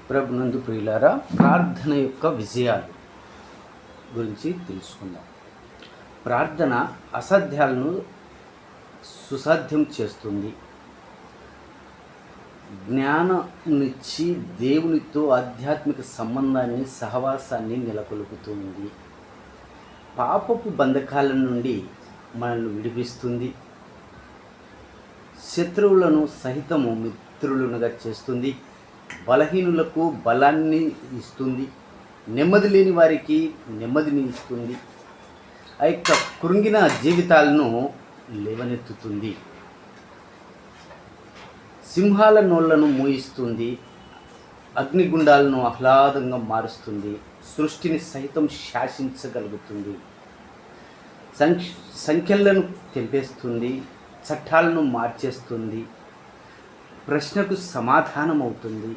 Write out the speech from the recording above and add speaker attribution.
Speaker 1: ప్రభునందు ప్రియులారా, ప్రార్థన యొక్క విజయాలు గురించి తెలుసుకుందాం. ప్రార్థన అసాధ్యాలను సుసాధ్యం చేస్తుంది. జ్ఞానంనిచ్చి దేవునితో ఆధ్యాత్మిక సంబంధాన్ని, సహవాసాన్ని నెలకొల్పుతుంది. పాపపు బంధకాల నుండి మనల్ని విడిపిస్తుంది. శత్రువులను సహితము మిత్రులుగా చేస్తుంది. బలహీనులకు బలాన్ని ఇస్తుంది. నెమ్మది లేని వారికి నెమ్మదిని ఇస్తుంది. ఆ యొక్క కృంగిన జీవితాలను లేవనెత్తుతుంది. సింహాల నోళ్లను మూయిస్తుంది. అగ్నిగుండాలను ఆహ్లాదంగా మారుస్తుంది. సృష్టిని సైతం శాసించగలుగుతుంది. సంఖ్యలను తెంపేస్తుంది. చట్టాలను మార్చేస్తుంది. ప్రశ్నకు సమాధానం అవుతుంది.